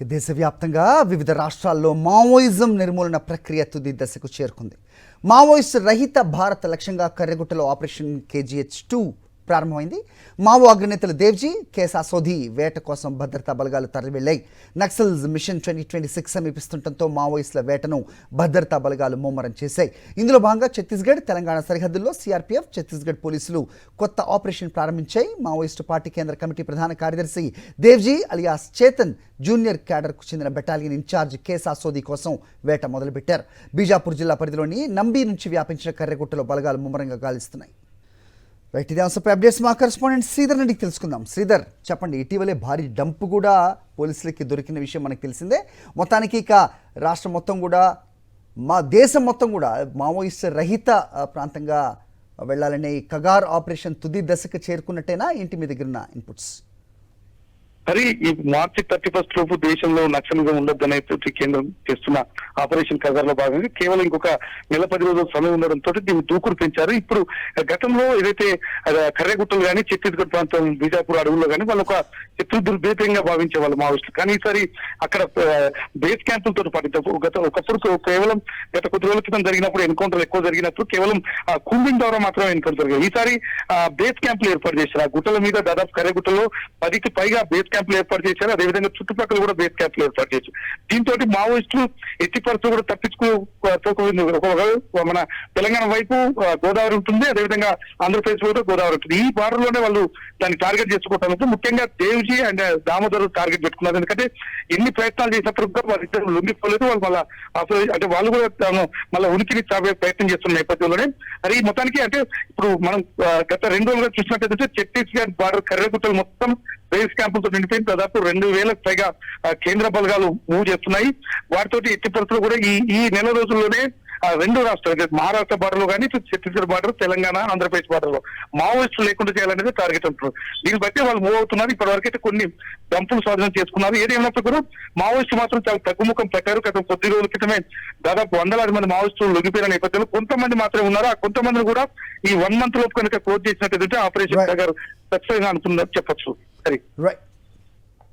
దేశవ్యాప్తంగా వివిధ రాష్ట్రాల్లో మావోయిజం నిర్మూలన ప్రక్రియ తుది దశకు చేరుకుంది. మావోయిస్ట్ రహిత భారత్ లక్ష్యంగా కర్రెగుట్టలో ఆపరేషన్ KGH2 ప్రారంభమైంది. మావో అగ్రనేతలు దేవ్జీ, కేసా సోధి వేట కోసం భద్రతా బలగాలు తరలివెళ్లాయి. నక్సల్స్ మిషన్ 2026 సమీపిస్తుండటంతో మావోయిస్టుల వేటను భద్రతా బలగాలు ముమ్మరం చేశాయి. ఇందులో భాగంగా ఛత్తీస్గఢ్, తెలంగాణ సరిహద్దుల్లో CRPF, ఛత్తీస్గఢ్ పోలీసులు కొత్త ఆపరేషన్ ప్రారంభించాయి. మావోయిస్టు పార్టీ కేంద్ర కమిటీ ప్రధాన కార్యదర్శి దేవ్జీ అలియాస్ చేతన్ జూనియర్ క్యాడర్కు చెందిన బెటాలియన్ ఇన్ఛార్జ్ కేసా సోధి కోసం వేట మొదలుపెట్టారు. బీజాపూర్ జిల్లా పరిధిలోని నంబీ నుంచి వ్యాపించిన కర్రెగుట్టలో బలగాలు ముమ్మరంగా గాలిస్తున్నాయి. రైట్, ఇదే అంశంపై అప్డేట్స్ మా కరెస్పాండెంట్ శ్రీధర్ నుండి తెలుసుకుందాం. శ్రీధర్, చెప్పండి, ఇటీవలే భారీ డంప్ కూడా పోలీసులకి దొరికిన విషయం మనకు తెలిసిందే. మొత్తానికి ఇక రాష్ట్రం మొత్తం కూడా, మా దేశం మొత్తం కూడా మావోయిస్ట్ రహిత ప్రాంతంగా వెళ్ళాలనే కగార్ ఆపరేషన్ తుది దశకు చేరుకున్నట్టేనా? ఏంటి మీ దగ్గర ఉన్న ఇన్పుట్స్? మరి ఈ మార్చి 31 లోపు దేశంలో నక్సలిజం ఉండొద్దనే కేంద్రం చేస్తున్న ఆపరేషన్ కగార్ లో భాగంగా కేవలం ఇంకొక నెల 10 రోజుల సమయం ఉండడంతో దీన్ని దూకుడు పెంచారు. ఇప్పుడు గతంలో ఏదైతే కర్రెగుట్టలు కానీ, ఛత్తీస్గఢ్ ప్రాంతం బీజాపూర్ అడవుల్లో కానీ వాళ్ళు ఒక శత్రు దుర్భేతంగా భావించే వాళ్ళు మావోయిస్టులు. కానీ ఈసారి అక్కడ బేస్ క్యాంపులతో పాటు ఒకప్పుడు కేవలం గత కొద్ది రోజుల క్రితం జరిగినప్పుడు ఎన్కౌంటర్ ఎక్కువ జరిగినప్పుడు కేవలం కూంబింగ్ ద్వారా మాత్రమే ఎన్కౌంటర్ జరిగాయి. ఈసారి బేస్ క్యాంపులు ఏర్పాటు చేశారు. ఆ గుట్టల మీద దాదాపు కర్రెగుట్టలో 10కి పైగా బేస్ క్యాంపులు ఏర్పాటు చేశారు. అదేవిధంగా చుట్టుపక్కల కూడా బేస్ క్యాంపులు ఏర్పాటు చేశారు. దీంతో మావోయిస్టులు ఎట్టి పరిస్థితులు కూడా మన తెలంగాణ వైపు గోదావరి ఉంటుంది, అదేవిధంగా ఆంధ్రప్రదేశ్ వైపు గోదావరి ఉంటుంది. ఈ బార్డర్లోనే వాళ్ళు దాన్ని టార్గెట్ చేసుకోవడానికి ముఖ్యంగా దేవ్జీ అండ్ దామోదర్ టార్గెట్ పెట్టుకున్నారు. ఎందుకంటే ఎన్ని ప్రయత్నాలు చేసినప్పుడు కూడా వాళ్ళిద్దరు లొంగిపోలేదు. వాళ్ళు మళ్ళీ అంటే వాళ్ళు కూడా మళ్ళీ ఉనికిని చాపే ప్రయత్నం చేస్తున్న నేపథ్యంలోనే మరి మొత్తానికి అంటే ఇప్పుడు మనం గత 2 రోజులుగా చూసినట్టయితే ఛత్తీస్గఢ్ బార్డర్ కర్రెగుట్టలు మొత్తం బేస్ క్యాంపులతో నిండిపోయిన దాదాపు 2000కు పైగా కేంద్ర బలగాలు మూవ్ చేస్తున్నాయి. వాటితోటి ఎట్టి పరిస్థితులు కూడా ఈ నెల రోజుల్లోనే 2 రాష్ట్రాలు, మహారాష్ట్ర బార్డర్ లో కానీ, ఛత్తీస్గఢ్ బార్డర్, తెలంగాణ, ఆంధ్రప్రదేశ్ బార్డర్ లో మావోయిస్టులు లేకుండా చేయాలనేది టార్గెట్ అంటున్నారు. దీన్ని బట్టి వాళ్ళు మూవ్ అవుతున్నారు. ఇప్పటి వరకు అయితే కొన్ని డంపులు స్వాధీనం చేసుకున్నారు. ఏదేమైనప్పుడు కూడా మావోయిస్టు మాత్రం చాలా తగ్గుముఖం పెట్టారు. గత కొద్ది రోజుల క్రితమే దాదాపు 100 మంది మావోయిస్టులు లొంగిపోయిన నేపథ్యంలో కొంతమంది మాత్రమే ఉన్నారు. ఆ కొంతమందిని కూడా ఈ 1 మంత్ లోపు కనుక క్లోజ్ చేసినట్టు ఆపరేషన్ సక్సెస్ గా అనుకున్నారు చెప్పొచ్చు. సరే. రైట్.